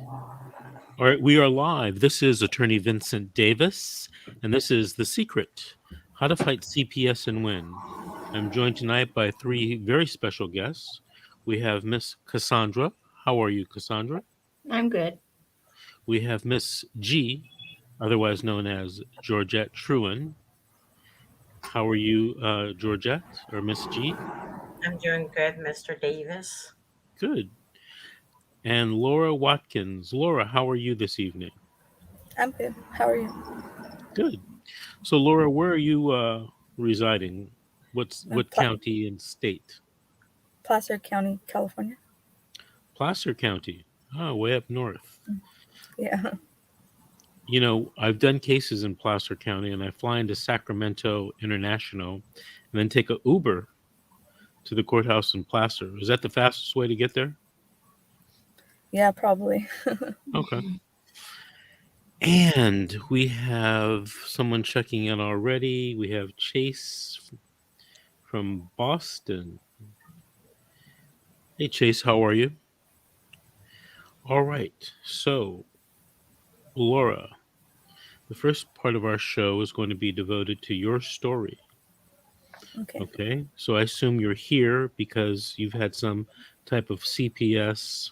All right, we are live. This is Attorney Vincent Davis, and this is The Secret: How to Fight CPS and Win. I'm joined tonight by three very special guests. We have Miss Cassandra. How are you, Cassandra? I'm good. We have Miss G, otherwise known as Georgette Truen. How are you, Georgette, or Miss G? I'm doing good, Mr. Davis. Good. And Laura Watkins. Laura, how are you this evening? I'm good. How are you? Good. So, Laura, where are you residing? I'm What county and state? Placer County, California. Placer County. Oh, way up north. Yeah. You know, I've done cases in Placer County, and I fly into Sacramento International, and then take a Uber to the courthouse in Placer. Is that the fastest way to get there? Yeah, probably. Okay. And we have someone checking in already. We have Chase from Boston. Hey, Chase, how are you? All right. So, Laura, the first part of our show is going to be devoted to your story. Okay. Okay. So I assume you're here because you've had some type of CPS,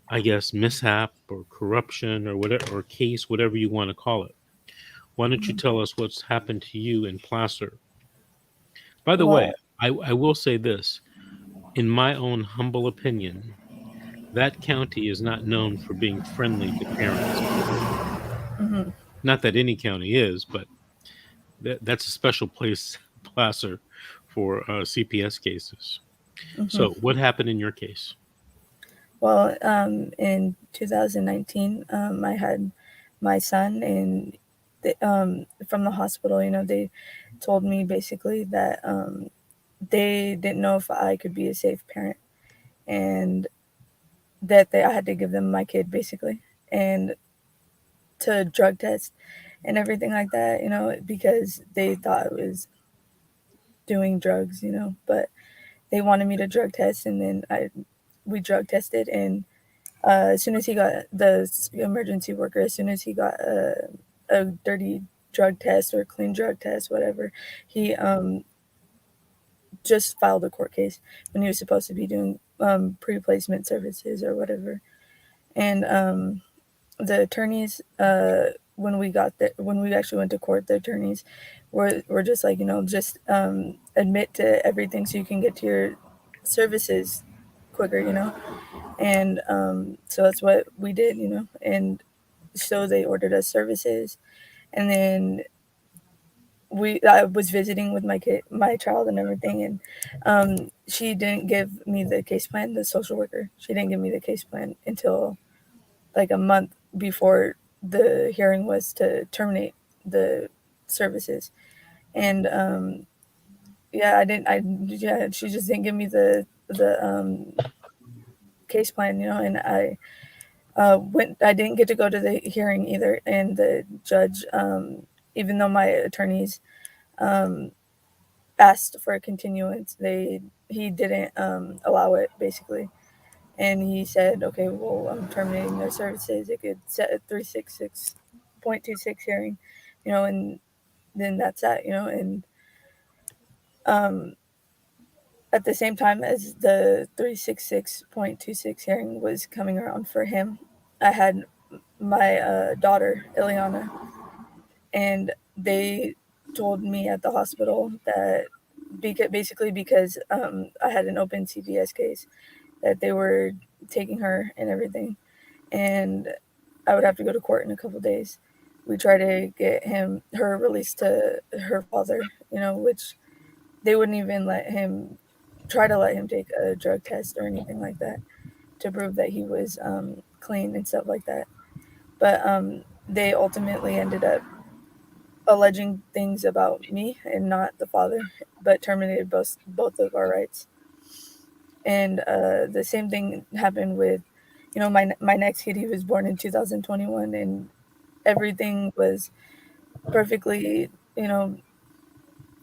I guess, mishap or corruption or whatever, or case, whatever you want to call it. Why don't you Mhm. tell us what's happened to you in Placer? By the way, Well, I will say this. In my own humble opinion, that county is not known for being friendly to parents. hmm Not that any county is, but that's a special place, Placer, for CPS cases. hmm So, what happened in your case? well, in 2019, I had my son, and from the hospital, they told me basically that they didn't know if I could be a safe parent, and that I had to give them my kid basically, and to drug test and everything like that, because they thought it was doing drugs, but they wanted me to drug test, and then we drug tested, and as soon as he got emergency worker, as soon as he got a dirty drug test or clean drug test, whatever, he just filed a court case when he was supposed to be doing pre-placement services or whatever. And the attorneys, when we actually went to court, the attorneys were just like, just admit to everything so you can get to your services quicker, and so that's what we did, and so they ordered us services, and then I was visiting with my child and everything, and she didn't give me the case plan. The social worker, she didn't give me the case plan until like a month before the hearing was to terminate the services. And yeah, she just didn't give me the case plan, and I didn't get to go to the hearing either. And the judge, even though my attorneys um, asked for a continuance, he didn't allow it basically. And he said, okay, well, I'm terminating their services. It could set a 366.26 hearing, and then that's that, and um, at the same time as the 366.26 hearing was coming around for him, I had my daughter, Ileana, and they told me at the hospital that because I had an open CPS case, that they were taking her and everything, and I would have to go to court in a couple days. We try to get her released to her father, which they wouldn't even let him take a drug test or anything like that to prove that he was clean and stuff like that. But they ultimately ended up alleging things about me and not the father, but terminated both of our rights. And the same thing happened with, my next kid. He was born in 2021, and everything was perfectly,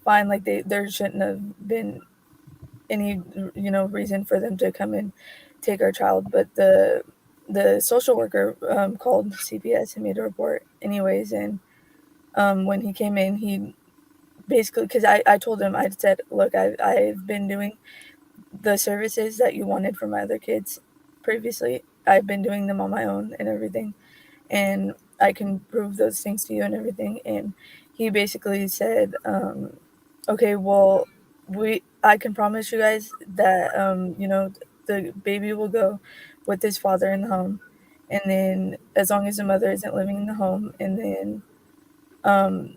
fine. Like there shouldn't have been any, reason for them to come and take our child. But the social worker called CPS and made a report anyways. And when he came in, he basically, because I told him, I said, look, I've been doing the services that you wanted for my other kids previously. I've been doing them on my own and everything, and I can prove those things to you and everything. And he basically said, okay, well, I can promise you guys that the baby will go with his father in the home, and then as long as the mother isn't living in the home, and then um,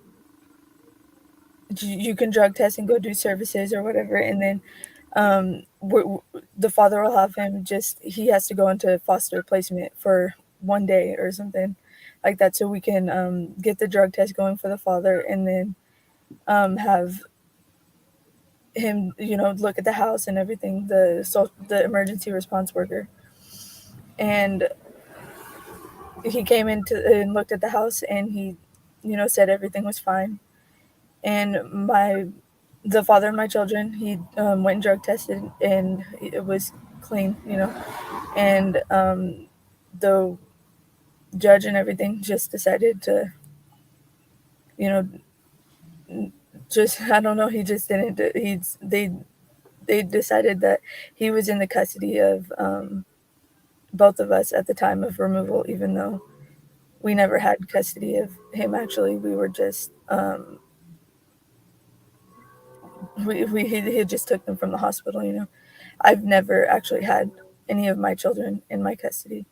you can drug test and go do services or whatever, and then the father will have him, just he has to go into foster placement for 1 day or something like that, so we can get the drug test going for the father, and then have him, look at the house and everything, the emergency response worker. And he came into and looked at the house, and he, said everything was fine. And the father of my children, he went and drug tested, and it was clean, and the judge and everything just decided to, you know, just I don't know. He just didn't. They decided that he was in the custody of both of us at the time of removal, even though we never had custody of him. Actually, we were just he just took them from the hospital. I've never actually had any of my children in my custody.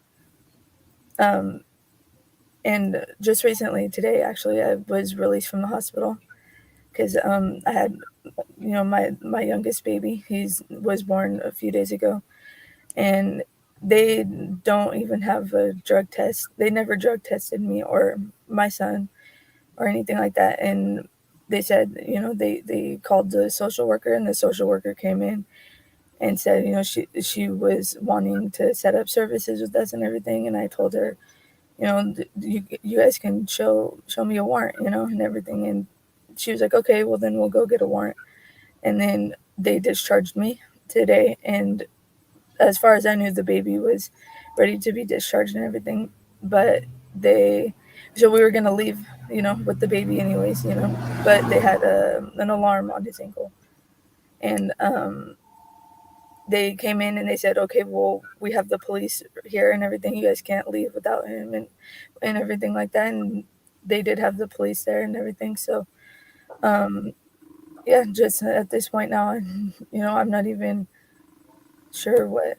Um, and just recently, today, actually, I was released from the hospital because I had, my youngest baby. He's was born a few days ago, and they don't even have a drug test. They never drug tested me or my son or anything like that. And they said, they called the social worker, and the social worker came in and said, she was wanting to set up services with us and everything. And I told her, you guys can show me a warrant, and everything. And she was like, okay, well then we'll go get a warrant. And then they discharged me today. And as far as I knew, the baby was ready to be discharged and everything. But so we were gonna leave, with the baby anyways, But they had an alarm on his ankle, and they came in and they said, okay, well, we have the police here and everything. You guys can't leave without him, and everything like that. And they did have the police there and everything. So, um, yeah, just at this point now, I'm not even sure what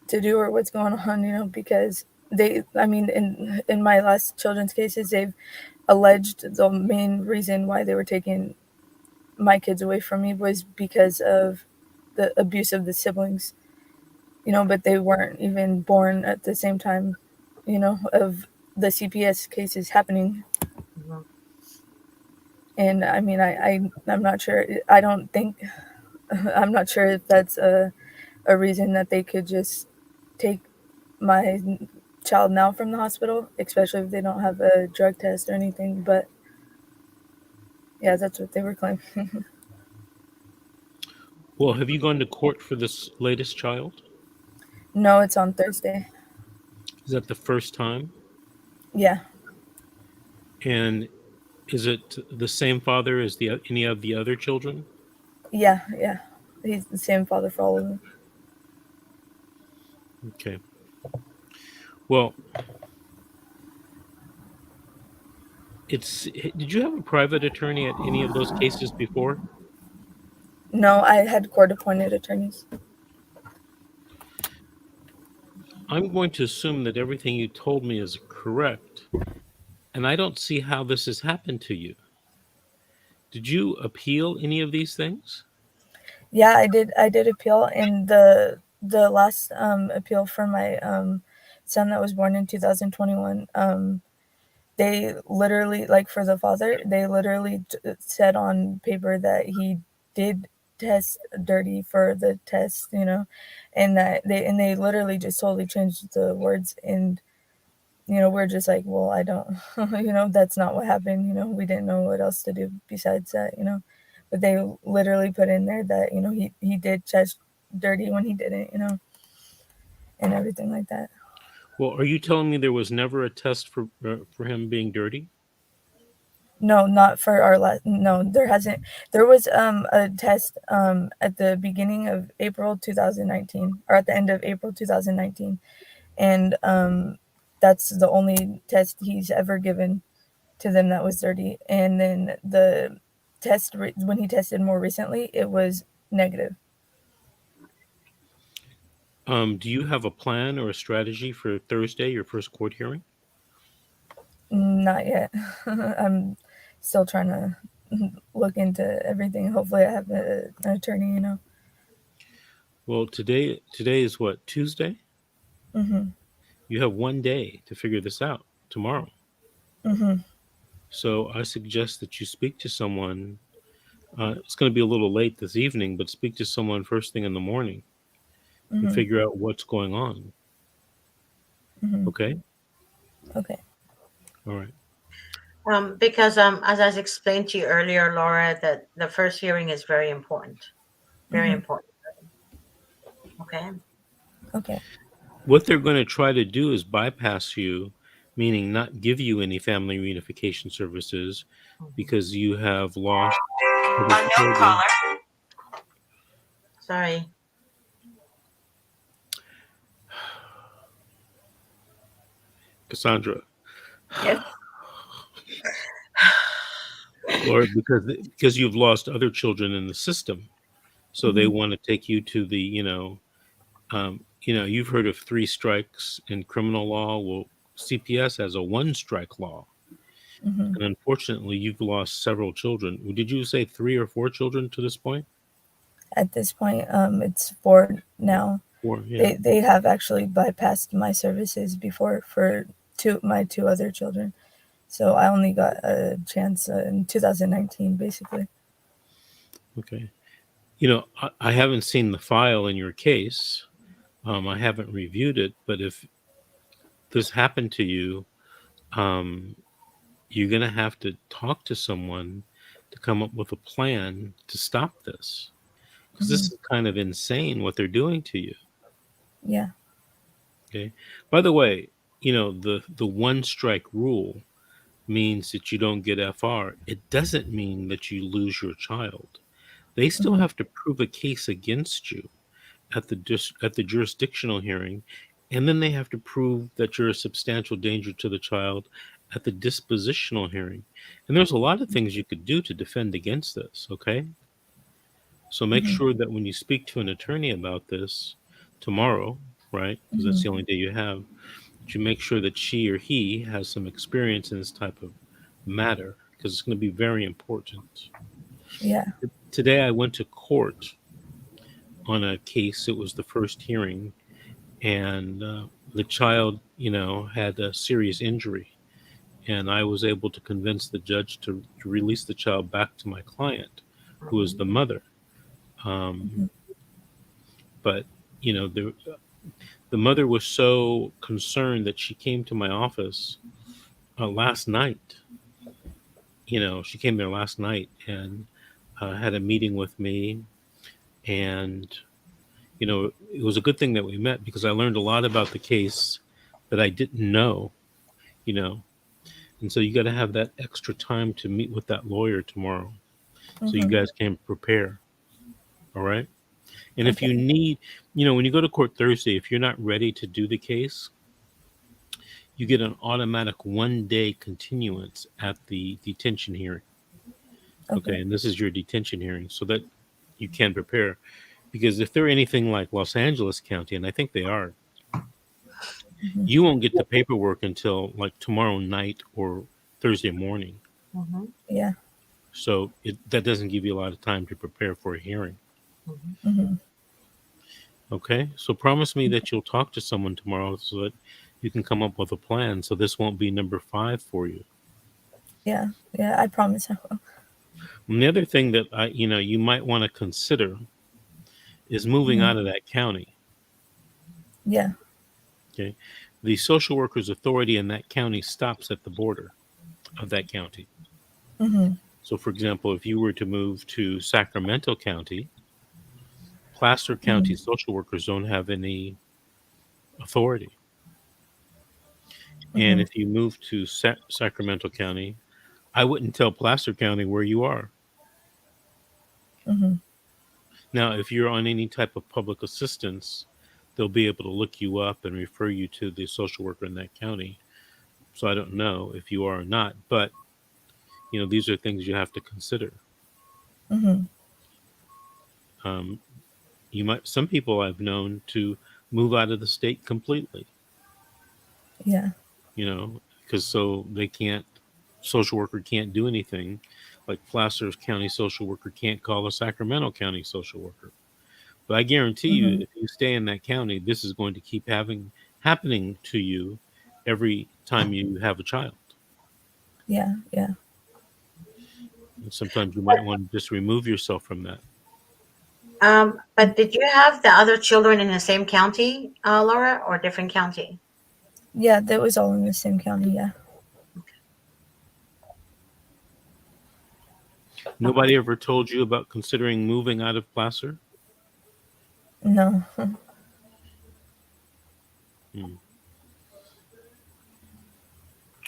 to do or what's going on, because I mean, in my last children's cases, they've alleged the main reason why they were taking my kids away from me was because of the abuse of the siblings, but they weren't even born at the same time, of the CPS cases happening. Mhm. And I mean, I'm not sure. I don't think, I'm not sure if that's a reason that they could just take my child now from the hospital, especially if they don't have a drug test or anything. But yeah, that's what they were claiming. Well, have you gone to court for this latest child? No, it's on Thursday. Is that the first time? Yeah, And is it the same father as the any of the other children? yeah. He's the same father for all of them. Okay. Well, it's did you have a private attorney at any of those cases before? No, I had court appointed attorneys. I'm going to assume that everything you told me is correct, and I don't see how this has happened to you. Did you appeal any of these things? Yeah, I did appeal, and the last appeal for my son that was born in 2021. They literally, like, for the father, they literally said on paper that he did test dirty for the test, and that they literally just totally changed the words. And we're just like, well, I don't, that's not what happened. We didn't know what else to do besides that. But they literally put in there that he did test dirty when he didn't. and everything like that. Well, are you telling me there was never a test for him being dirty? No, not for our last. No, there hasn't. There was a test at the beginning of April 2019, or at the end of April 2019, and that's the only test he's ever given to them that was dirty. And then the when he tested more recently, it was negative. Do you have a plan or a strategy for Thursday, your first court hearing? Not yet. I'm still trying to look into everything. Hopefully, I have an attorney. Well, today is what, Tuesday? Mm-hmm. You have one day to figure this out, tomorrow. Mm-hmm. So I suggest that you speak to someone. It's going to be a little late this evening, but speak to someone first thing in the morning and Mm-hmm. figure out what's going on. Mm-hmm. Okay? Okay. All right. Because as I explained to you earlier, Laura, that the first hearing is very important. Very Mm-hmm. important. Okay. Okay. What they're going to try to do is bypass you, meaning not give you any family reunification services because you have lost other Unknown children. caller. Sorry. Cassandra, Yes. Lord, because you've lost other children in the system, so they Mm-hmm. want to take you to the you've heard of 3 strikes in criminal law. Well, CPS has a 1 strike law, Mm-hmm. and unfortunately, you've lost several children. Did you say 3 or 4 children to this point? At this point, it's 4 now. 4, yeah. They have actually bypassed my services before for my 2 other children. So I only got a chance in 2019, basically. Okay. I haven't seen the file in your case. I haven't reviewed it, but if this happened to you, um, you're going to have to talk to someone to come up with a plan to stop this, because Mm-hmm. this is kind of insane what they're doing to you. Yeah. Okay. By the way, the 1 strike rule means that you don't get FR. It doesn't mean that you lose your child. They still Mm-hmm. have to prove a case against you at the jurisdictional hearing, and then they have to prove that you're a substantial danger to the child at the dispositional hearing. And there's a lot of things you could do to defend against this. Okay. So make Mm-hmm. sure that when you speak to an attorney about this tomorrow, right, because that's the Mm-hmm. only day you have, that you make sure that she or he has some experience in this type of matter, because it's going to be very important. Yeah. Today I went to court on a case. It was the first hearing, and the child, had a serious injury, and I was able to convince the judge to release the child back to my client, who is the mother. Mm-hmm. Um, but the mother was so concerned that she came to my office last night. She came there last night and had a meeting with me, and it was a good thing that we met because I learned a lot about the case that I didn't know. You know, and so you got to have that extra time to meet with that lawyer tomorrow, so you Mm-hmm. guys can prepare. All right. And if you Okay. need, when you go to court Thursday, if you're not ready to do the case, you get an automatic 1 day continuance at the detention hearing. Okay. Okay. And this is your detention hearing, so that you can prepare. Because if they're anything like Los Angeles County, and I think they are, Mm-hmm. you won't get the paperwork until like tomorrow night or Thursday morning. Mm-hmm. Yeah. So that doesn't give you a lot of time to prepare for a hearing. Mm-hmm. Mm-hmm. Okay. So promise me that you'll talk to someone tomorrow so that you can come up with a plan, so this won't be number 5 for you. Yeah. Yeah. I promise I will. And the other thing that you might want to consider is moving Mm-hmm. out of that county. Yeah. Okay. The social workers authority in that county stops at the border of that county. Mm-hmm. So for example, if you were to move to Sacramento County, Placer County Mm-hmm. social workers don't have any authority. And Mm-hmm. if you move to Sacramento County, I wouldn't tell Placer County where you are. Mm-hmm. Now, if you're on any type of public assistance, they'll be able to look you up and refer you to the social worker in that county. So I don't know if you are or not, but these are things you have to consider. Mm-hmm. Um, you might some people I've known to move out of the state completely, Yeah. because so they can't social worker can't do anything, like Placer County social worker can't call a Sacramento County social worker. But I guarantee you, Mm-hmm. if you stay in that county, this is going to keep happening to you every time you have a child. Yeah. Yeah. And sometimes you might want to just remove yourself from that. But did you have the other children in the same county, Laura, or different county? Yeah. That was all in the same county. Yeah. Nobody ever told you about considering moving out of Placer? No. Hmm.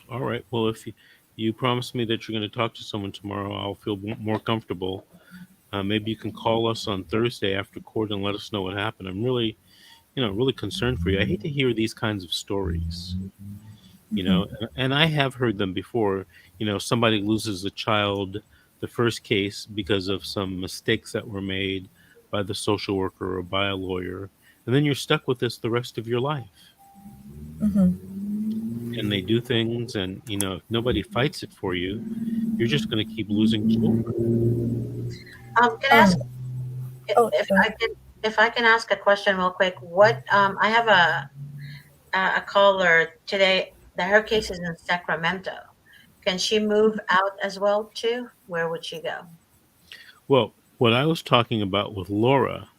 All right. Well, if you promise me that you're going to talk to someone tomorrow, I'll feel more comfortable. Maybe you can call us on Thursday after court and let us know what happened. I'm really, really concerned for you. I hate to hear these kinds of stories. Mm-hmm. And I have heard them before. Somebody loses a child, the first case, because of some mistakes that were made by the social worker or by a lawyer, and then you're stuck with this the rest of your life. Mm-hmm. And they do things, and if nobody fights it for you, you're just going to keep losing children. Can I Um. ask Oh. if Go I ahead. can ask a question real quick? What I have a caller today that her case is in Sacramento. Can she move out as well too? Where would she go? Well, what I was talking about with Laura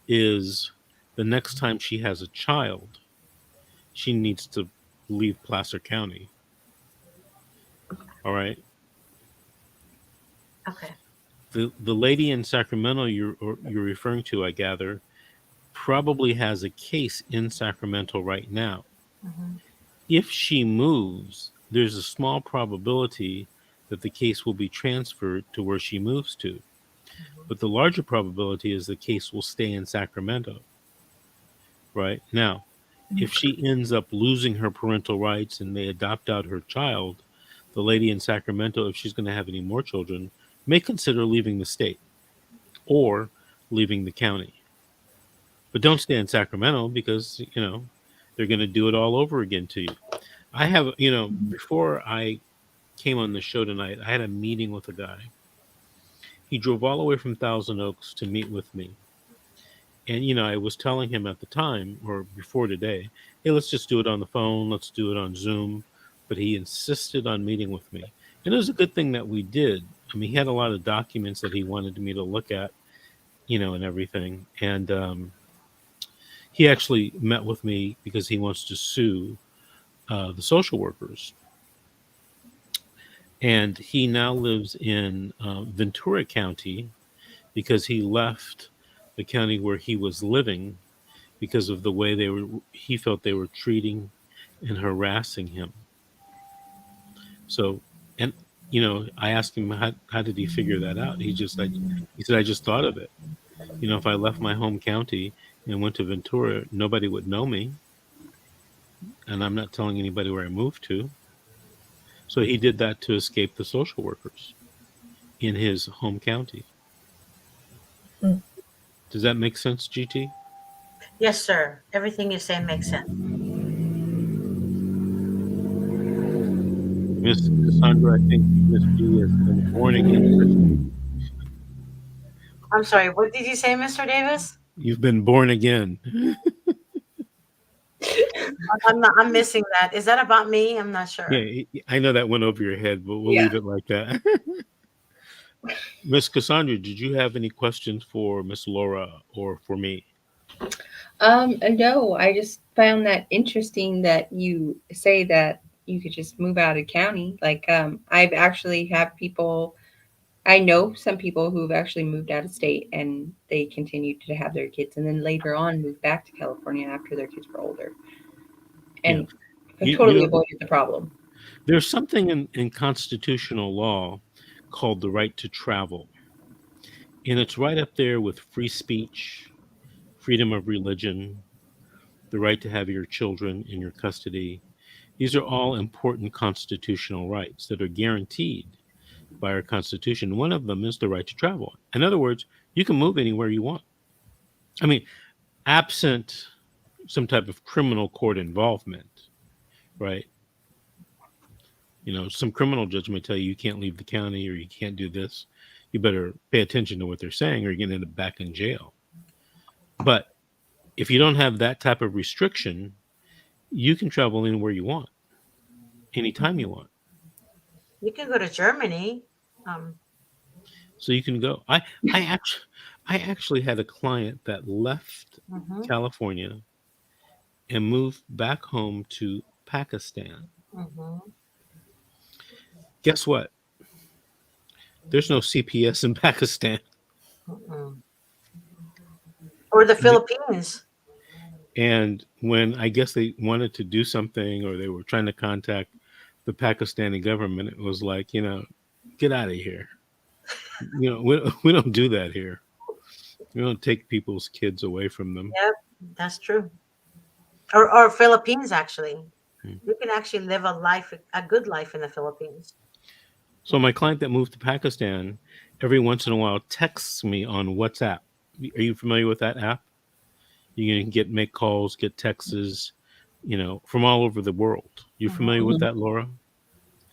is the next time she has a child, she needs to leave Placer County. All right. Okay. The lady in Sacramento you're referring to, I gather, probably has a case in Sacramento right now. Hmm. If she moves, there's a small probability that the case will be transferred to where she moves to. But the larger probability is the case will stay in Sacramento. Right now, if she ends up losing her parental rights and they adopt out her child, the lady in Sacramento, if she's going to have any more children, may consider leaving the state or leaving the county. But don't stay in Sacramento because, they're going to do it all over again to you. I have, before I came on the show tonight, I had a meeting with a guy. He drove all the way from Thousand Oaks to meet with me. And, I was telling him at the time or before today, hey, let's just do it on the phone. Let's do it on Zoom. But he insisted on meeting with me. And it was a good thing that we did. I mean, he had a lot of documents that he wanted me to look at, and everything. And he actually met with me because he wants to sue the social workers. And he now lives in Ventura County because he left the county where he was living because of the way he felt they were treating and harassing him. So, and I asked him how did he figure that out. He said I just thought of it. If I left my home county and went to Ventura, nobody would know me, and I'm not telling anybody where I moved to. So he did that to escape the social workers in his home county. Mm. Does that make sense, GT? Yes, sir. Everything you say makes sense. Miss Cassandra, I think Miss G has been born again Christian. I'm sorry. What did you say, Mr. Davis? You've been born again. I'm not. I'm missing that. Is that about me? I'm not sure. Yeah, I know that went over your head, but we'll Yeah. leave it like that. Miss Cassandra, did you have any questions for Miss Laura or for me? No, I just found that interesting that you say that you could just move out of county. Like, I've actually had people I know some people who've actually moved out of state and they continued to have their kids, and then later on moved back to California after their kids were older, Yeah. and totally You avoided the problem. there's something in constitutional law called the right to travel, and it's right up there with free speech, freedom of religion, the right to have your children in your custody. These are all important constitutional rights that are guaranteed by our Constitution. One of them is the right to travel. In other words, you can move anywhere you want. I mean, absent some type of criminal court involvement, right? Some criminal judge may tell you you can't leave the county or you can't do this. You better pay attention to what they're saying or you're going to end up back in jail. But if you don't have that type of restriction, you can travel anywhere you want, anytime you want. You can go to Germany. Um, So you can go. I actually had a client that left mhm, California and moved back home to Pakistan. mhm. Guess what? There's no CPS in Pakistan. Mm-mm. Or the Philippines. And when I guess they wanted to do something or they were trying to contact the Pakistani government, it was like, get out of here. We don't do that here. We don't take people's kids away from them. Yep, that's true. Or Philippines actually. Hmm. You can actually live a good life in the Philippines. So my client that moved to Pakistan every once in a while texts me on WhatsApp. Are you familiar with that app? You can make calls, get texts, from all over the world. You familiar Mhm. with Mhm. that, Laura?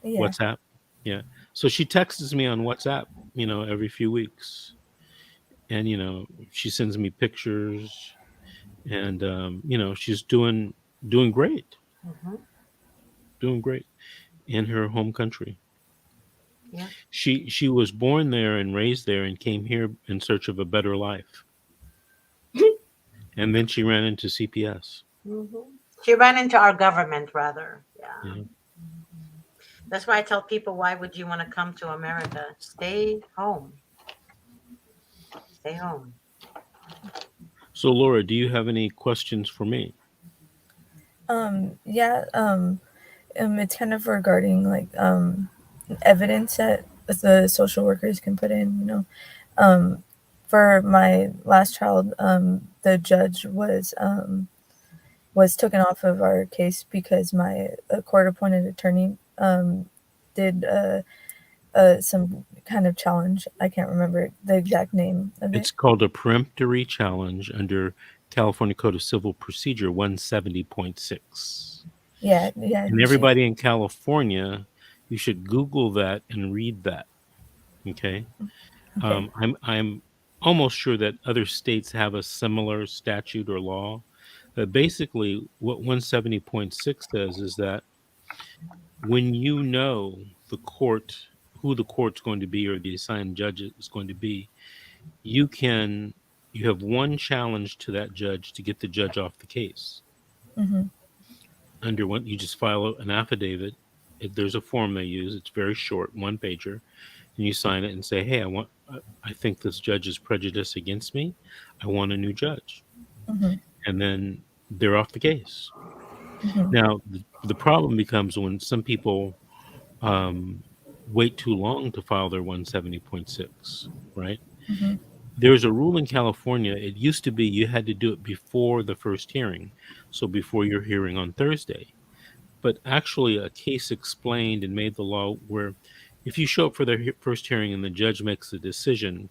Yeah. WhatsApp? Yeah. So she texts me on WhatsApp, every few weeks. And, she sends me pictures and, she's doing great, Mhm. doing great in her home country. Yeah. She was born there and raised there and came here in search of a better life. And then she ran into CPS. Mhm. She ran into our government rather. Yeah. Yeah. That's why I tell people, why would you want to come to America? Stay home. Stay home. So Laura, do you have any questions for me? Yeah. It's kind of regarding like evidence that the social workers can put in. Um, for my last child, the judge was taken off of our case because my court appointed attorney did some kind of challenge. I can't remember the exact name of it. It's called a peremptory challenge under California Code of Civil Procedure 170.6. Yeah, yeah, And she. everybody in California, you should Google that and read that. Okay. Okay. I'm almost sure that other states have a similar statute or law. But basically, what 170.6 says is that when the court, who the court's going to be or the assigned judge is going to be, you can you have one challenge to that judge to get the judge off the case. Mm-hmm. Under one, you just file an affidavit. There's a form they use. It's very short, one pager, and you sign it and say, "Hey, I think this judge is prejudiced against me. I want a new judge," Mm-hmm. and then they're off the case. Mm-hmm. Now, the problem becomes when some people um, wait too long to file their 170.6, right? Mm-hmm. There's a rule in California. It used to be you had to do it before the first hearing, so before your hearing on Thursday. But actually, a case explained and made the law where if you show up for the first hearing and the judge makes a decision,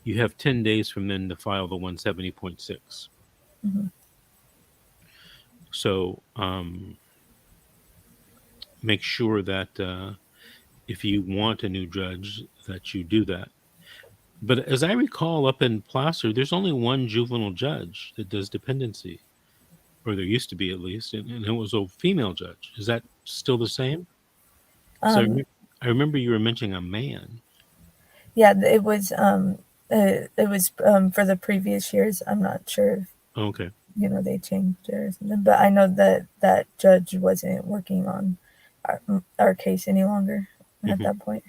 you have 10 days from then to file the 170.6. Mm-hmm. So make sure that if you want a new judge, that you do that. But as I recall, up in Placer, there's only one juvenile judge that does dependency, or there used to be at least, and it was a female judge. Is that still the same? So Um, I remember you were mentioning a man. yeah, it was for the previous years. I'm not sure if Okay. they changed it or something, but I know that that judge wasn't working on our case any longer at Hmm. that point.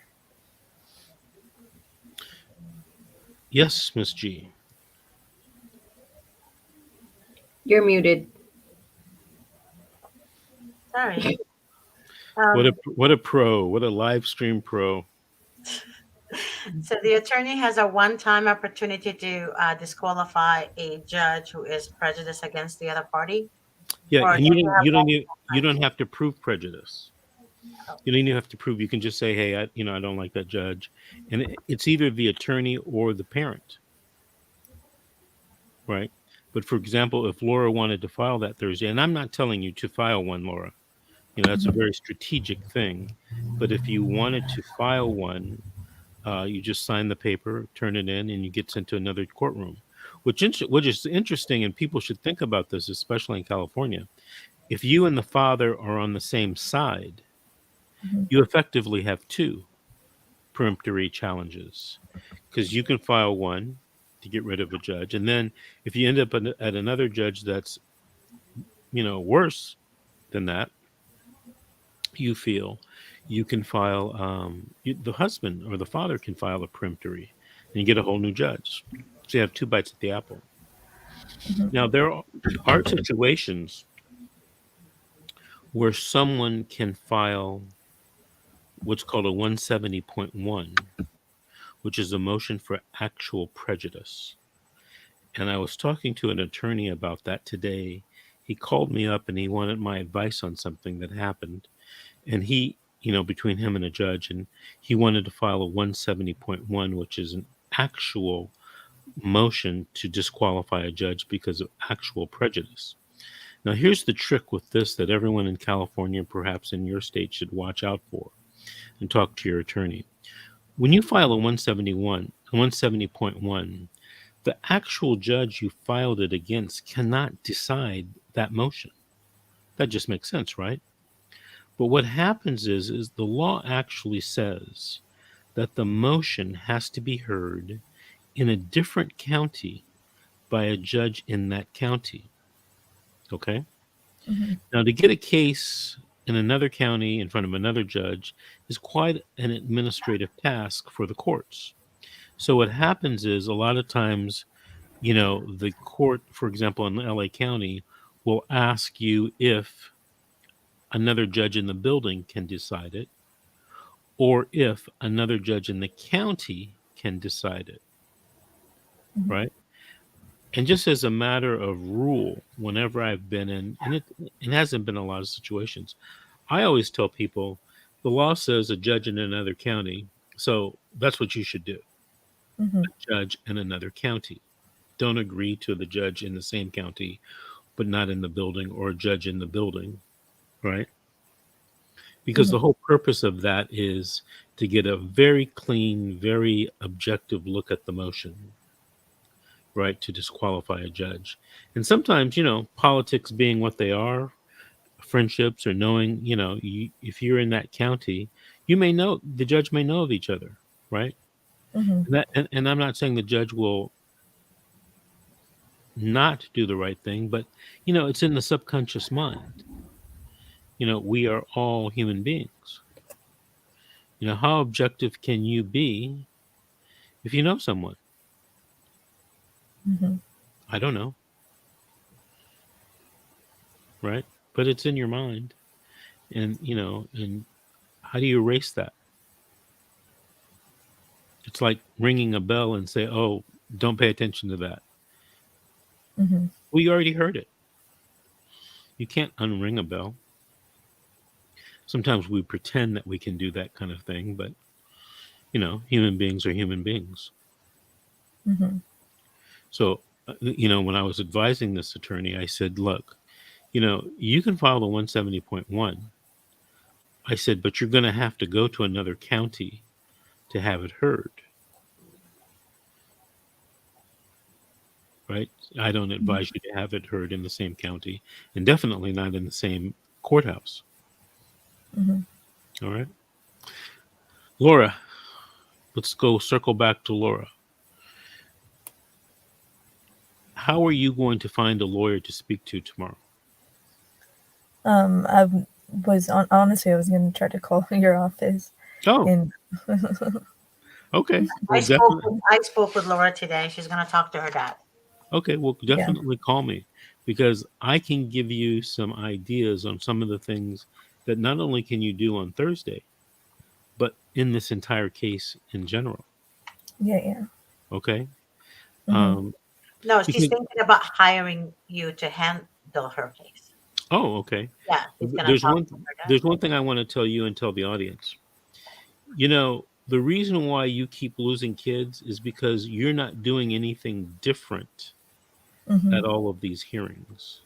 Yes, Miss G. You're muted. Sorry. What a Um, what a pro! What a live stream pro! so the attorney has a one-time opportunity to disqualify a judge who is prejudiced against the other party, Yeah, or and does he have you multiple don't have to prove prejudice. times? You don't even have to prove. You can just say, "Hey, I don't like that judge," and it's either the attorney or the parent, right? But for example, if Laura wanted to file that Thursday, and I'm not telling you to file one, Laura, that's a Mhm. very strategic thing. But if you wanted to file one, you just sign the paper, turn it in, and you get sent to another courtroom. Which is interesting, and people should think about this, especially in California. If you and the father are on the same side, Mhm. you effectively have two peremptory challenges because you can file one to get rid of a judge, and then if you end up at another judge that's worse than that, you feel you can file the husband or the father can file a peremptory and you get a whole new judge, so you have two bites at the apple. Mhm. Now there are situations where someone can file what's called a 170.1, which is a motion for actual prejudice. And I was talking to an attorney about that today. He called me up and he wanted my advice on something that happened. And he, between him and a judge, and he wanted to file a 170.1, which is an actual motion to disqualify a judge because of actual prejudice. Now, here's the trick with this that everyone in California, perhaps in your state, should watch out for and talk to your attorney. When you file a 170.1, the actual judge you filed it against cannot decide that motion. That just makes sense, right? But what happens is the law actually says that the motion has to be heard in a different county by a judge in that county. Okay? Mhm. Now, to get a case in another county in front of another judge is quite an administrative task for the courts. So, what happens is a lot of times, the court, for example, in LA County, will ask you if another judge in the building can decide it or if another judge in the county can decide it, Mhm. right? And just as a matter of rule, whenever I've been in, and it hasn't been a lot of situations, I always tell people the law says a judge in another county, so that's what you should do. Mhm. Judge in another county. Don't agree to the judge in the same county, but not in the building, or a judge in the building, right? Because Mhm. the whole purpose of that is to get a very clean, very objective look at the motion, right? To disqualify a judge. And sometimes, politics being what they are, friendships or knowing, if you're in that county, the judge may know of each other, right? Mhm. And I'm not saying the judge will not do the right thing, but it's in the subconscious mind. We are all human beings. How objective can you be if you know someone? Mhm. I don't know, right? But it's in your mind, and how do you erase that? It's like ringing a bell and say, "Oh, don't pay attention to that." Mhm. Well, you already heard it. You can't unring a bell. Sometimes we pretend that we can do that kind of thing, but human beings are human beings. Mhm. So, when I was advising this attorney, I said, "Look, you can file the 170.1." I said, "But you're going to have to go to another county to have it heard, right? I don't Mhm. advise you to have it heard in the same county, and definitely not in the same courthouse." Mhm. All right, Laura. Let's go circle back to Laura. How are you going to find a lawyer to speak to tomorrow? I was honestly, I was gonna try to call your office, Oh, and Okay. I Well, spoke definitely. with I spoke with Laura today. She's gonna talk to her dad. Okay. Well, Yeah. definitely call me because I can give you some ideas on some of the things that not only can you do on Thursday, but in this entire case in general. Yeah. Yeah. Okay. Mm-hmm. Um, No, she's because thinking about hiring you to handle her case. oh, okay. Yeah, she's gonna There's talk one. to her dad. There's one thing I want to tell you and tell the audience. The reason why you keep losing kids is because you're not doing anything different Mm-hmm. at all of these hearings.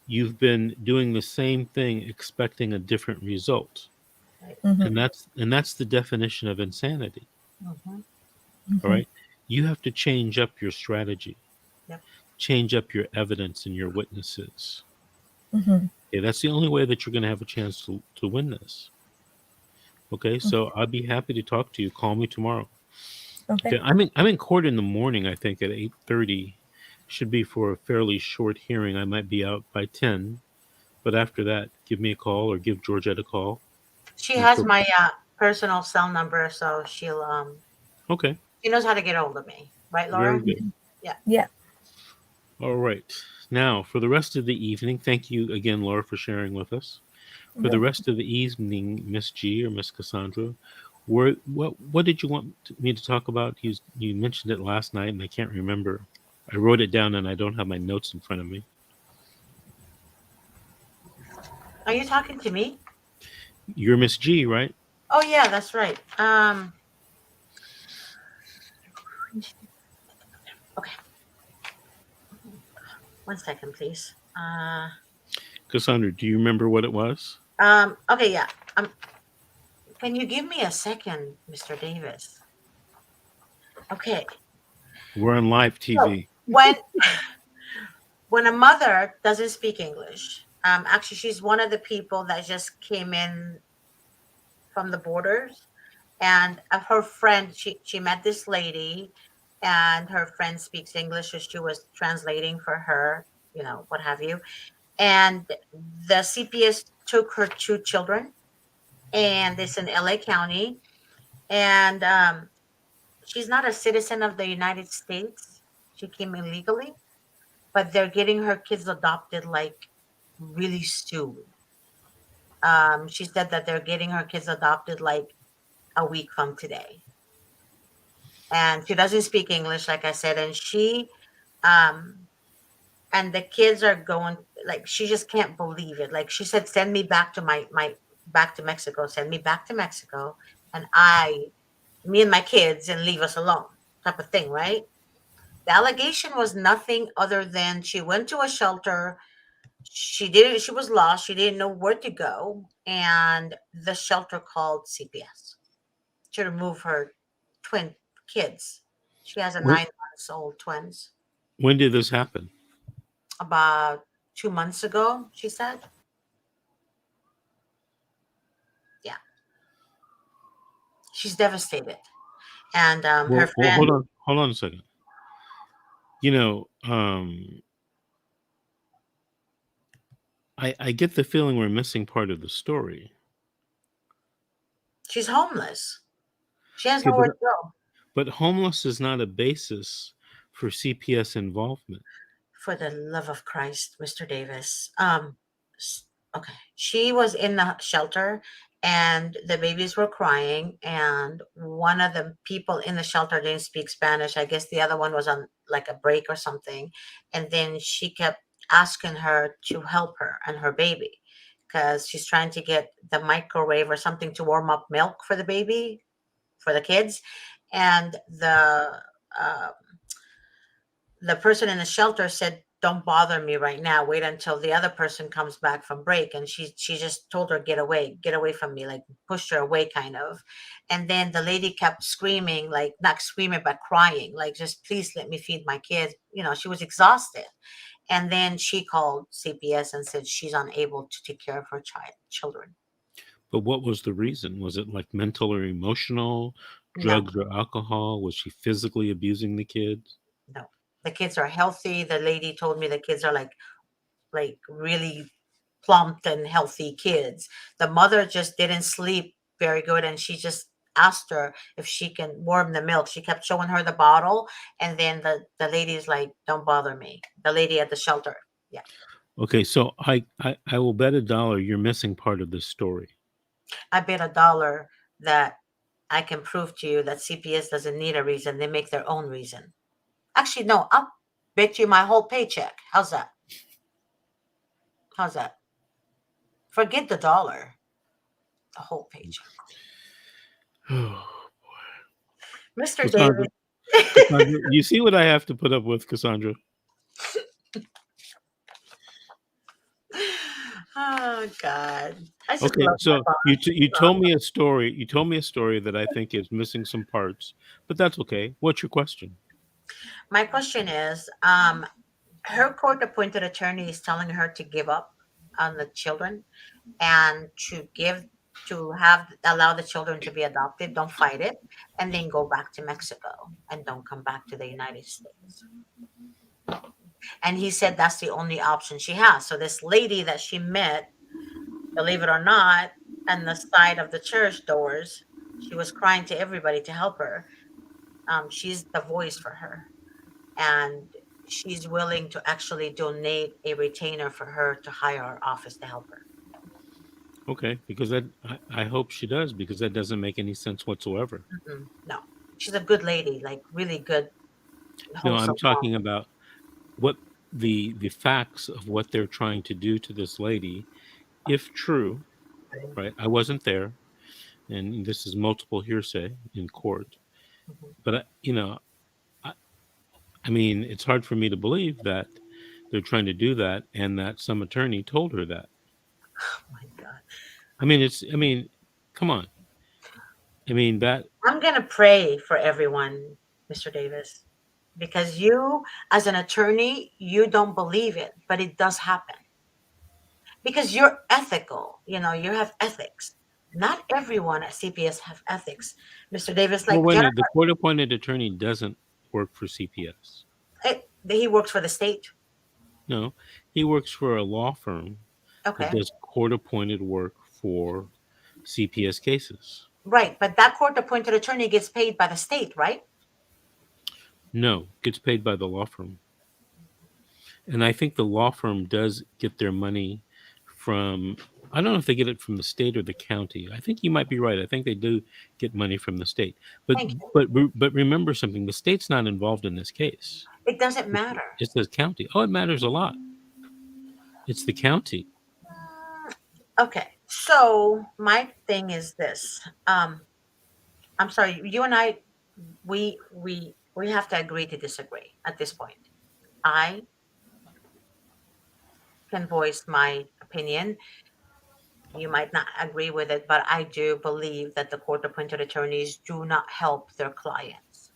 You've been doing the same thing expecting a different result. Right. And Mm-hmm. that's the definition of insanity. Mm-hmm. All Mm-hmm. right? You have to change up your strategy, Yep. change up your evidence and your witnesses. Mm-hmm. Okay, that's the only way that you're going to have a chance to win this. Okay, so I'll be happy to talk to you. Call me tomorrow. Okay. Okay, I'm in court in the morning. I think at 8:30 should be for a fairly short hearing. I might be out by 10, but after that, give me a call or give Georgette a call. She And has so, my personal cell number, so okay, she knows how to get hold of me. Right, very Laura? good. Yeah. Yeah. All right. Now, for the rest of the evening, thank you again, Laura, for sharing with us. For the Yep. rest of the evening, Miss G or Miss Cassandra, what did you want me to talk about? You mentioned it last night, and I can't remember. I wrote it down, and I don't have my notes in front of me. Are you talking to me? You're Miss G, right? Oh yeah, that's right. Okay, one second, please. Cassandra, do you remember what it was? Okay, yeah. Can you give me a second, Mr. Davis? Okay. We're on live So TV. when a mother doesn't speak English, actually she's one of the people that just came in from the borders, and her friend, she met this lady, and her friend speaks English, so she was translating for her, what have you. And the CPS took her two children, and it's in LA County, and she's not a citizen of the United States. She came illegally, but they're getting her kids adopted like really soon. She said that they're getting her kids adopted like a week from today. And she doesn't speak English, like I said, um, and the kids are going, like, she just can't believe it. Like she said, send me back to my back to Mexico, send me back to Mexico, and me and my kids, and leave us alone, type of thing, right? The allegation was nothing other than she went to a shelter. She was lost. She didn't know where to go. And the shelter called CPS to remove her twin kids. She has a When 9 months old twins. when did this happen? About 2 months ago, she said. Yeah, she's devastated. And her Well, friend, hold on a second. You know, I get the feeling we're missing part of the story. she's homeless. She has Okay, nowhere to go. but homeless is not a basis for CPS involvement. For the love of Christ, Mr. Davis. S- okay. She was in the shelter, and the babies were crying, and one of the people in the shelter didn't speak Spanish. I guess the other one was on like a break or something. And then she kept asking her to help her and her baby because she's trying to get the microwave or something to warm up milk for the baby, for the kids. And uh, the person in the shelter said, don't bother me right now, wait until the other person comes back from break. And she just told her, get away from me, like pushed her away kind of. And then the lady kept screaming, like not screaming but crying, like, just please let me feed my kids. She was exhausted. And then she called CPS and said she's unable to take care of her children. But what was the reason? Was it like mental or emotional, No, drugs or alcohol? Was she physically abusing the kids? no, the kids are healthy. The lady told me the kids are like really plump and healthy kids. The mother just didn't sleep very good, and she just asked her if she can warm the milk. She kept showing her the bottle, and then the lady's like, "Don't bother me." The lady at the shelter. Yeah, Okay, so I will bet $1 you're missing part of this story. I bet $1 that I can prove to you that CPS doesn't need a reason; they make their own reason. Actually, no, I'll bet you my whole paycheck. How's that? How's that? Forget the dollar, the whole paycheck. Mr. Cassandra, David. Cassandra, you see what I have to put up with, Cassandra? Oh God. I just Okay, love my so boss. you told me a story. You told me a story that I think is missing some parts, but that's okay. What's your question? My question is, her court appointed attorney is telling her to give up on the children and to have allow the children to be adopted, don't fight it, and then go back to Mexico and don't come back to the United States. And he said that's the only option she has. So this lady that she met, believe it or not, on the side of the church doors, she was crying to everybody to help her. She's the voice for her, and she's willing to actually donate a retainer for her to hire our office to help her. Okay, because I hope she does because that doesn't make any sense whatsoever. Mm-mm, no, she's a good lady, like really good, No, I'm wholesome mom. talking about what the facts of what they're trying to do to this lady, if true, right? I wasn't there, and this is multiple hearsay in court. Mhm. But I, I mean, it's hard for me to believe that they're trying to do that, and that some attorney told her that. Oh my God. I mean, come on. I mean that. I'm gonna pray for everyone, Mr. Davis, because you, as an attorney, you don't believe it, but it does happen because you're ethical. You have ethics. Not everyone at CPS have ethics, Mr. Davis. Well, Like wait a Jennifer, minute. The court-appointed attorney doesn't work for CPS. he works for the state. No, he works for a law firm that Okay, does court-appointed work for CPS cases. right, but that court-appointed attorney gets paid by the state, right? No, gets paid by the law firm. And I think the law firm does get their money from, I don't know if they get it from the state or the county. I think you might be right. I think they do get money from the state. But Thank you. but remember something, the state's not involved in this case. It doesn't It's, matter. it's the county. Oh, it matters a lot. It's the county. Okay, so my thing is this. I'm sorry, you and I, we have to agree to disagree at this point. I can voice my opinion. You might not agree with it, but I do believe that the court-appointed attorneys do not help their clients,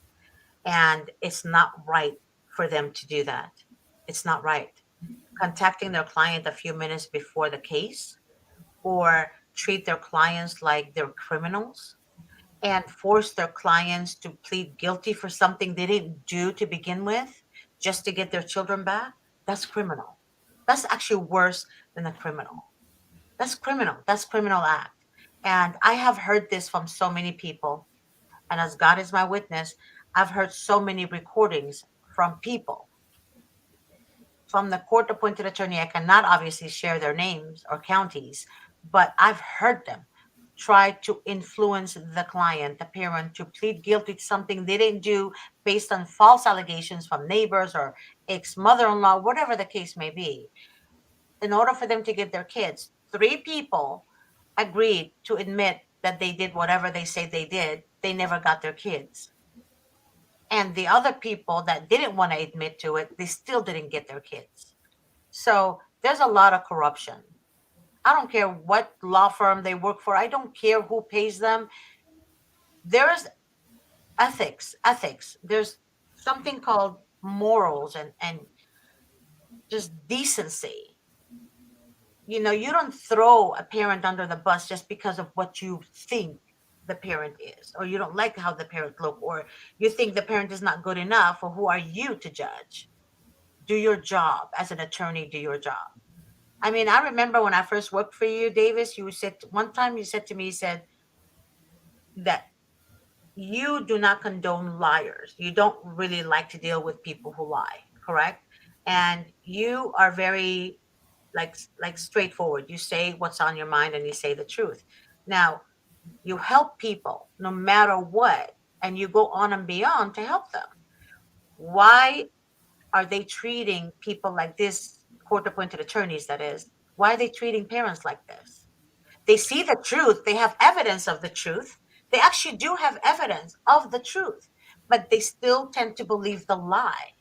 and it's not right for them to do that. It's not right. Contacting their client a few minutes before the case, or treat their clients like they're criminals and force their clients to plead guilty for something they didn't do to begin with just to get their children back, that's criminal. That's actually worse than a criminal. That's criminal. That's criminal act. And I have heard this from so many people. And as God is my witness, I've heard so many recordings from people from the court appointed attorney. I cannot obviously share their names or counties, but I've heard them try to influence the client, the parent, to plead guilty to something they didn't do based on false allegations from neighbors or ex mother in law, whatever the case may be, in order for them to get their kids. Three people agreed to admit that they did whatever they say they did, they never got their kids. And the other people that didn't want to admit to it, they still didn't get their kids. So there's a lot of corruption. I don't care what law firm they work for. I don't care who pays them. There's ethics. There's something called morals and just decency. You don't throw a parent under the bus just because of what you think the parent is, or you don't like how the parent look, or you think the parent is not good enough, or who are you to judge? Do your job as an attorney, do your job. I mean, I remember when I first worked for you, Davis, you said one time you said to me, you said that you do not condone liars. You don't really like to deal with people who lie, correct? And you are very like straightforward. You say what's on your mind and you say the truth. Now, you help people no matter what, and you go on and beyond to help them. Why are they treating people like this, court appointed attorneys, that is? Why are they treating parents like this? They see the truth, they have evidence of the truth. They actually do have evidence of the truth, but they still tend to believe the lie.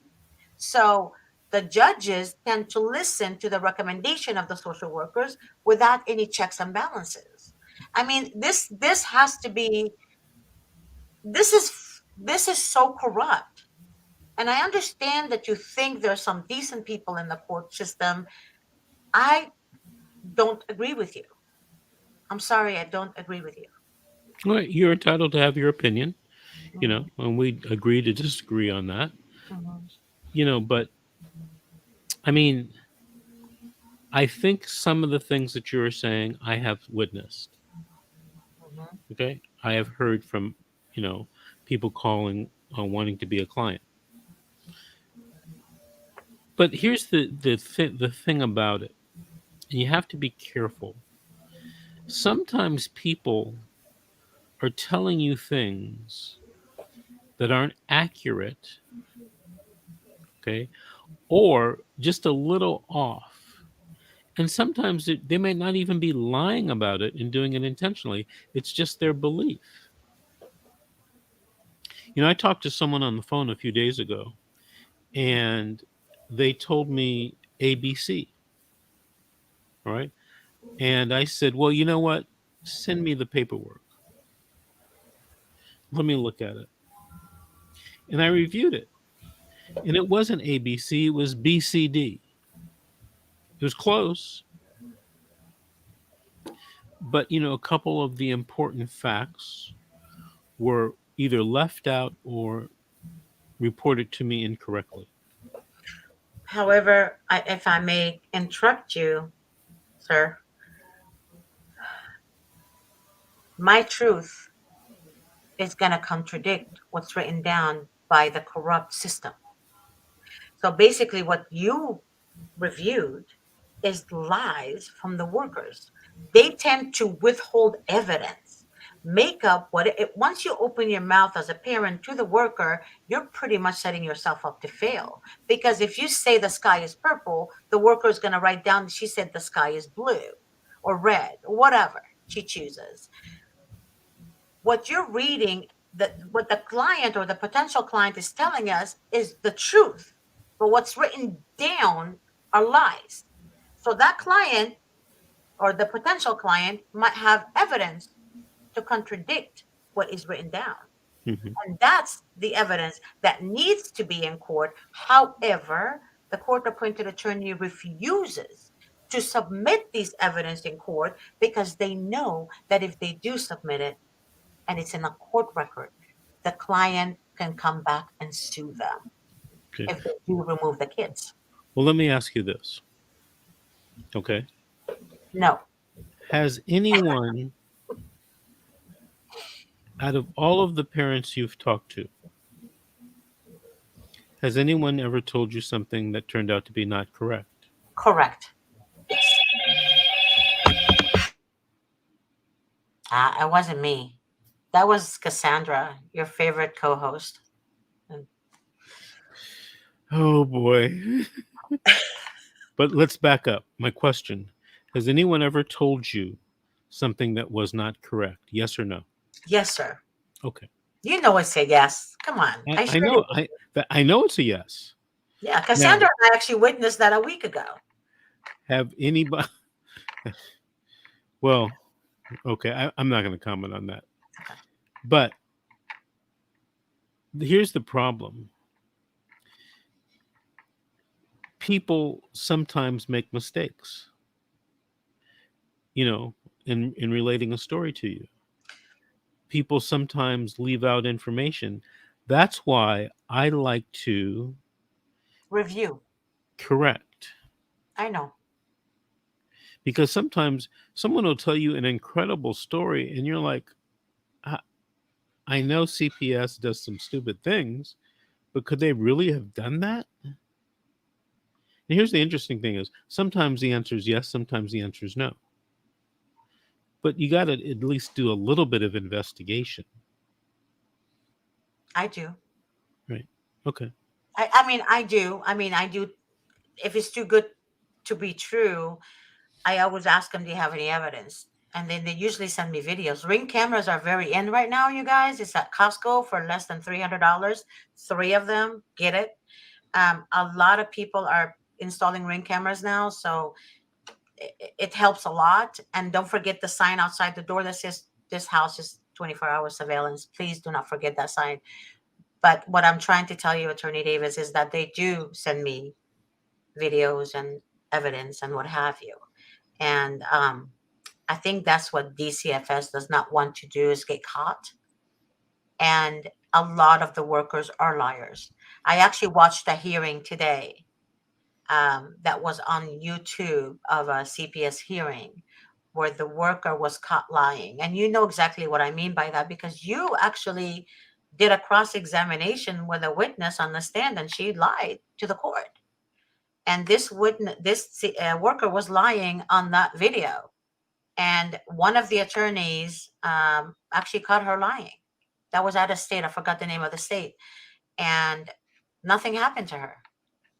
So the judges tend to listen to the recommendation of the social workers without any checks and balances. I mean, this has to be this is so corrupt. And I understand that you think there's some decent people in the court system. I don't agree with you. I'm sorry, I don't agree with you. Well, you're entitled to have your opinion, Mhm, and we agree to disagree on that, mhm, but I mean, I think some of the things that you're saying I have witnessed. mhm. Okay. I have heard from, you know, people calling wanting to be a client. But here's the thing about it. And you have to be careful. Sometimes people are telling you things that aren't accurate, okay, or just a little off. And sometimes they may not even be lying about it and doing it intentionally. It's just their belief. I talked to someone on the phone a few days ago, and they told me ABC, all right? And I said, well, you know what? Send me the paperwork. Let me look at it. And I reviewed it. And it wasn't ABC, it was BCD. It was close, but a couple of the important facts were either left out or reported to me incorrectly. However, if I may interrupt you, sir, my truth is going to contradict what's written down by the corrupt system. So basically, what you reviewed is lies from the workers. They tend to withhold evidence, make up once you open your mouth as a parent to the worker, you're pretty much setting yourself up to fail. Because if you say the sky is purple, the worker is going to write down, she said the sky is blue or red, or whatever she chooses. What you're reading, what the client or the potential client is telling us is the truth, but what's written down are lies. So that client or the potential client might have evidence to contradict what is written down, Hmm. and that's the evidence that needs to be in court. However, the court appointed attorney refuses to submit these evidence in court because they know that if they do submit it and it's in a court record, the client can come back and sue them Okay. if they do remove the kids. Well, let me ask you this. Okay. No, Has anyone, out of all of the parents you've talked to, has anyone ever told you something that turned out to be not correct? correct. Yes. It wasn't me. That was Cassandra, your favorite co-host. And Oh boy. But let's back up. My question: has anyone ever told you something that was not correct? Yes or no? yes, sir. Okay. You know I say yes. Come on. I, I I surely know. would. I know it's a yes. Yeah, Now, Cassandra and I actually witnessed that a week ago. have anybody? Well, okay. I'm not going to comment on that. Okay. But here's the problem: people sometimes make mistakes. You know, in relating a story to you, people sometimes leave out information. That's why I like to Review. correct, I know. because sometimes someone will tell you an incredible story and you're like, I, I know CPS does some stupid things, but could they really have done that? And here's the interesting thing: is sometimes the answer is yes, sometimes the answer is no. But you got to at least do a little bit of investigation, I do. right? Okay. I mean, I do. I mean, I do. If it's too good to be true, I always ask them, "Do you have any evidence?" And then they usually send me videos. Ring cameras are very in right now, you guys. It's at Costco for less than $300. Three of them, get it. A lot of people are installing ring cameras now, so it helps a lot. And don't forget the sign outside the door that says this house is 24-hour surveillance. Please do not forget that sign. But what I'm trying to tell you, Attorney Davis, is that they do send me videos and evidence and what have you. And I think that's what DCFS does not want to do, is get caught. And a lot of the workers are liars. I actually watched a hearing today, that was on YouTube, of a CPS hearing where the worker was caught lying. And you know exactly what I mean by that, because you actually did a cross examination with a witness on the stand, and she lied to the court. And this worker was lying on that video. And one of the attorneys actually caught her lying. That was out of state. I forgot the name of the state. And nothing happened to her.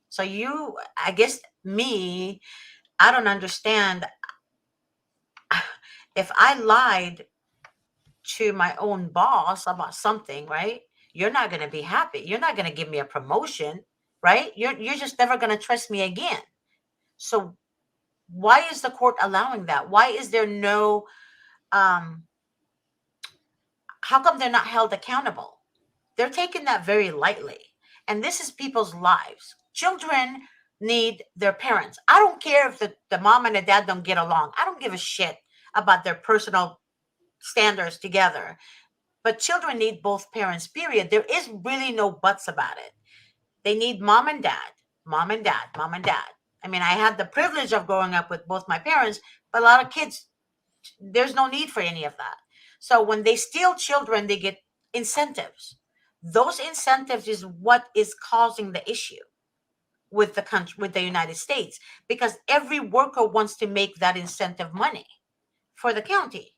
So I guess me, I don't understand. If I lied to my own boss about something, right? You're not going to be happy. You're not going to give me a promotion, right? You're just never going to trust me again. So why is the court allowing that? Why is there no um how come they're not held accountable? They're taking that very lightly. And this is people's lives. Children need their parents. I don't care if the mom and the dad don't get along. I don't give a shit about their personal standards together. But children need both parents, period. There is really no buts about it. They need mom and dad, mom and dad, mom and dad. I mean, I had the privilege of growing up with both my parents, but a lot of kids, there's no need for any of that. So when they steal children, they get incentives. Those incentives is what is causing the issue with the country, with the United States, because every worker wants to make that incentive money for the county.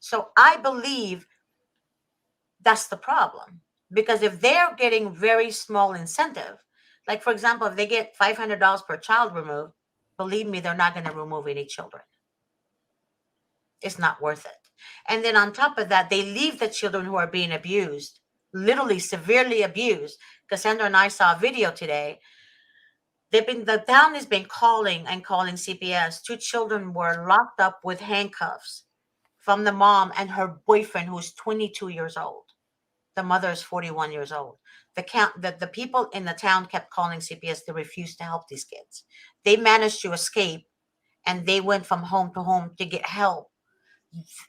So I believe that's the problem. Because if they're getting very small incentive, like for example, if they get $500 per child removed, believe me, they're not going to remove any children. It's not worth it. And then on top of that, they leave the children who are being abused, literally severely abused. Cassandra and I saw a video today. The town has been calling and calling CPS. Two children were locked up with handcuffs from the mom and her boyfriend, who's 22 years old. The mother is 41 years old. The people in the town kept calling CPS. They refused to help these kids. They managed to escape, and they went from home to home to get help.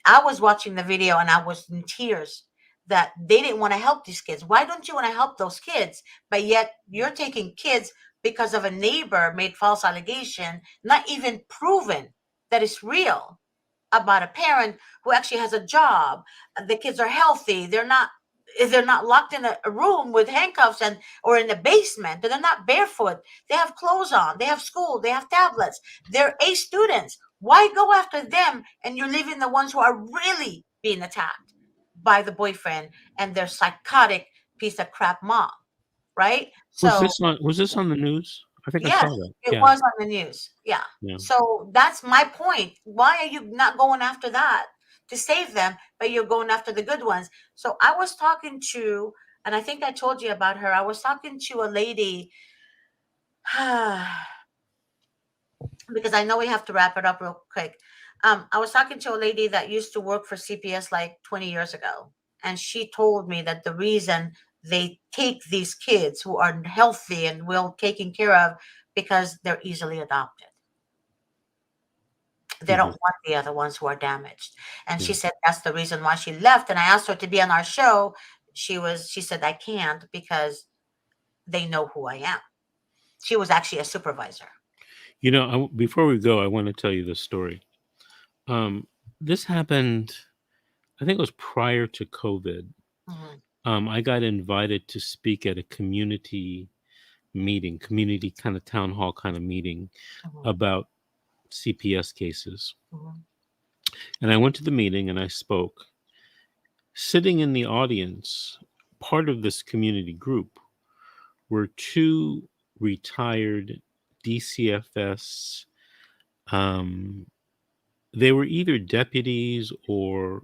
I was watching the video and I was in tears that they didn't want to help these kids. Why don't you want to help those kids? But yet you're taking kids because of a neighbor made false allegation, not even proven that it's real, about a parent who actually has a job. The kids are healthy. They're not locked in a room with handcuffs and or in the basement. They're not barefoot. They have clothes on. They have school. They have tablets. They're A students. Why go after them, and you're leaving the ones who are really being attacked by the boyfriend and their psychotic piece of crap mom, right? So Was this on the news? I think I saw yes, that. it Yeah. was on the news. Yeah. Yeah. So that's my point. Why are you not going after that to save them, but you're going after the good ones? So I was talking to, and I think I told you about her. I was talking to a lady, because I know we have to wrap it up real quick. I was talking to a lady that used to work for CPS like 20 years ago. And she told me that the reason they take these kids who are healthy and well taken care of, because they're easily adopted. They don't Mhm. want the other ones who are damaged. And she Yeah. said that's the reason why she left. And I asked her to be on our show. She said, I can't because they know who I am. She was actually a supervisor. Before we go, I want to tell you this story. This happened, I think it was prior to COVID. I got invited to speak at a community meeting, community kind of town hall kind of meeting about CPS cases. And I went to the meeting and I spoke. Sitting in the audience, part of this community group were two retired DCFS. They were either deputies or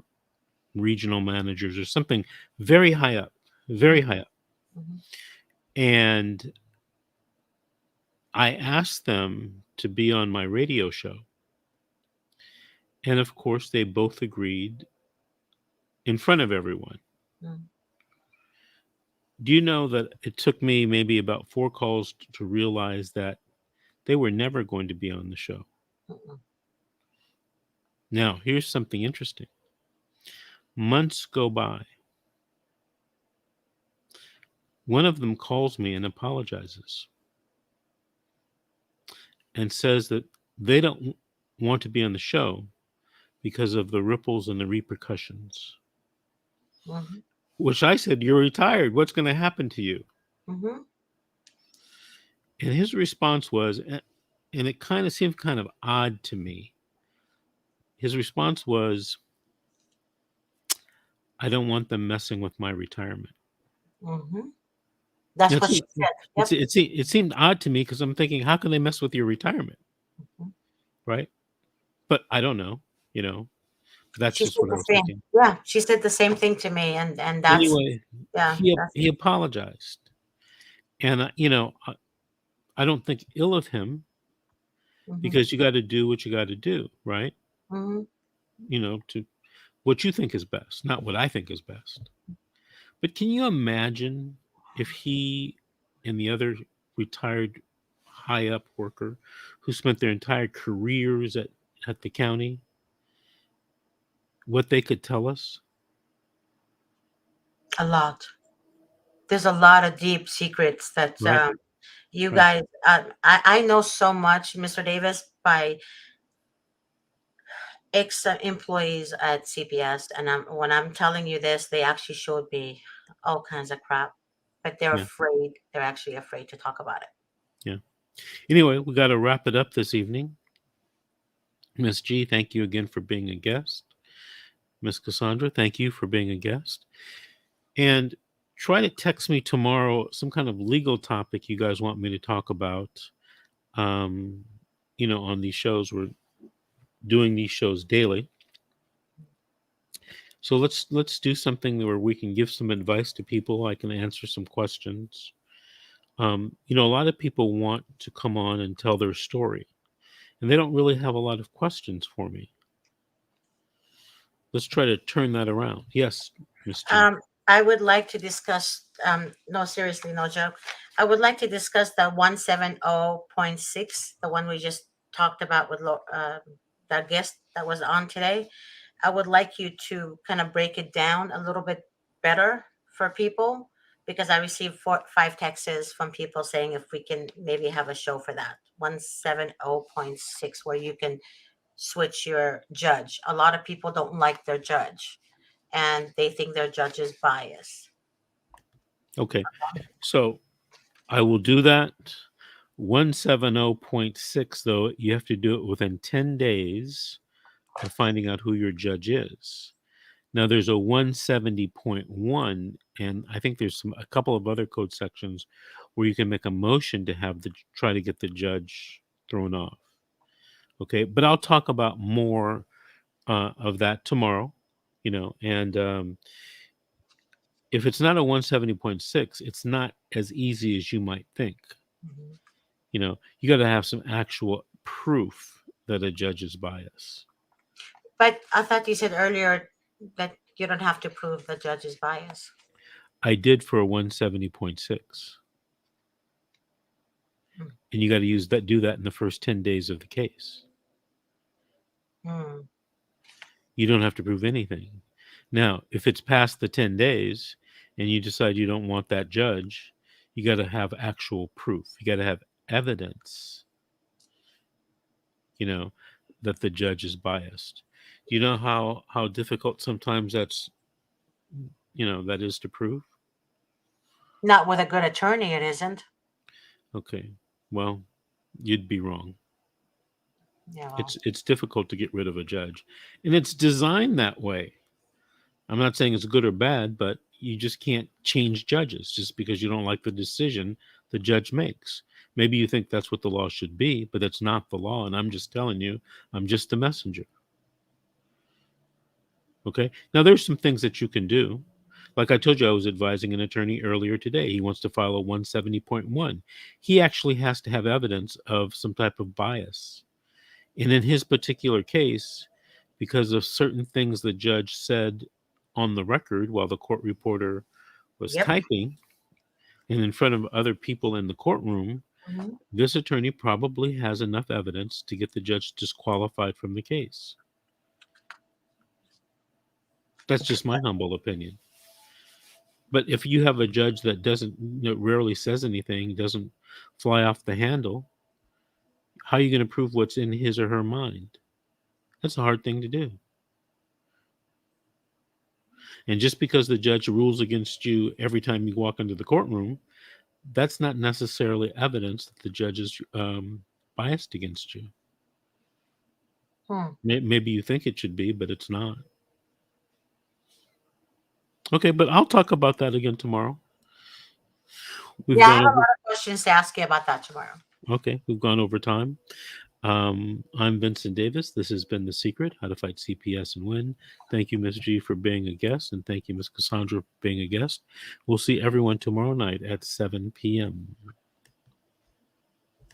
regional managers or something very high up, very high up. And I asked them to be on my radio show. And of course, they both agreed in front of everyone. Do you know that it took me maybe about 4 calls to realize that they were never going to be on the show? Now, here's something interesting. Months go by. One of them calls me and apologizes and says that they don't want to be on the show because of the ripples and the repercussions. Which I said, "You're retired. What's going to happen to you?" And his response was, and it kind of seemed kind of odd to me. His response was, "I don't want them messing with my retirement." That's Now, what she said. Yep. it seemed odd to me because I'm thinking, how can they mess with your retirement? Right? But I don't know, that's She just said what I the was same. thinking. Yeah, she said the same thing to me, and that's Anyway, yeah. he apologized. And, I don't think ill of him because you got to do what you got to do, right? To what you think is best, not what I think is best. But can you imagine if he and the other retired high up worker who spent their entire careers at the county, what they could tell us? A lot. There's a lot of deep secrets that Right. you Right. guys. I know so much, Mr. Davis, by ex employees at CPS, and when I'm telling you this, they actually showed me all kinds of crap, but they're Yeah. afraid. They're actually afraid to talk about it. Yeah. Anyway, we got to wrap it up this evening. Miss G, thank you again for being a guest. Miss Cassandra, thank you for being a guest. And try to text me tomorrow some kind of legal topic you guys want me to talk about. On these shows. We're doing these shows daily. So let's do something where we can give some advice to people. I can answer some questions. A lot of people want to come on and tell their story, and they don't really have a lot of questions for me. Let's try to turn that around. Yes, Miss G. I would like to discuss. No, seriously, no joke. I would like to discuss the 170.6, the one we just talked about with the guest that was on today. I would like you to kind of break it down a little bit better for people because I received 5 texts from people saying if we can maybe have a show for that 170.6 where you can switch your judge. A lot of people don't like their judge and they think their judge is biased. Okay, so I will do that. 170.6, though, you have to do it within 10 days of finding out who your judge is. Now there's a 170.1, and I think there's a couple of other code sections where you can make a motion to try to get the judge thrown off. Okay, but I'll talk about more of that tomorrow. And if it's not a 170.6, it's not as easy as you might think. You got to have some actual proof that a judge is biased. But I thought you said earlier that you don't have to prove the judge is biased. I did for a 170.6. And you got to do that in the first 10 days of the case. You don't have to prove anything. Now, if it's past the 10 days and you decide you don't want that judge, you got to have actual proof. You got to have evidence, that the judge is biased. Do you know how difficult sometimes that's, that is to prove? Not with a good attorney, it isn't. Okay. Well, you'd be wrong. Yeah. Well, It's difficult to get rid of a judge, and it's designed that way. I'm not saying it's good or bad, but you just can't change judges just because you don't like the decision the judge makes. Maybe you think that's what the law should be, but it's not the law, and I'm just telling you, I'm just a messenger. Okay? Now, there's some things that you can do. Like I told you, I was advising an attorney earlier today. He wants to file a 170.1. He actually has to have evidence of some type of bias. And in his particular case, because of certain things the judge said on the record while the court reporter was yep. typing and in front of other people in the courtroom, Hmm. this attorney probably has enough evidence to get the judge disqualified from the case. That's just my humble opinion. But if you have a judge that rarely says anything, doesn't fly off the handle, how are you going to prove what's in his or her mind? That's a hard thing to do. And just because the judge rules against you every time you walk into the courtroom, that's not necessarily evidence that the judge is biased against you. Hmm. Maybe you think it should be, but it's not. Okay, but I'll talk about that again tomorrow. We've Yeah, I gone have a over. lot of questions to ask you about that tomorrow. Okay, we've gone over time. I'm Vincent Davis. This has been The Secret, How to Fight CPS and Win. Thank you, Ms. G, for being a guest, and thank you, Ms. Cassandra, for being a guest. We'll see everyone tomorrow night at 7 p.m.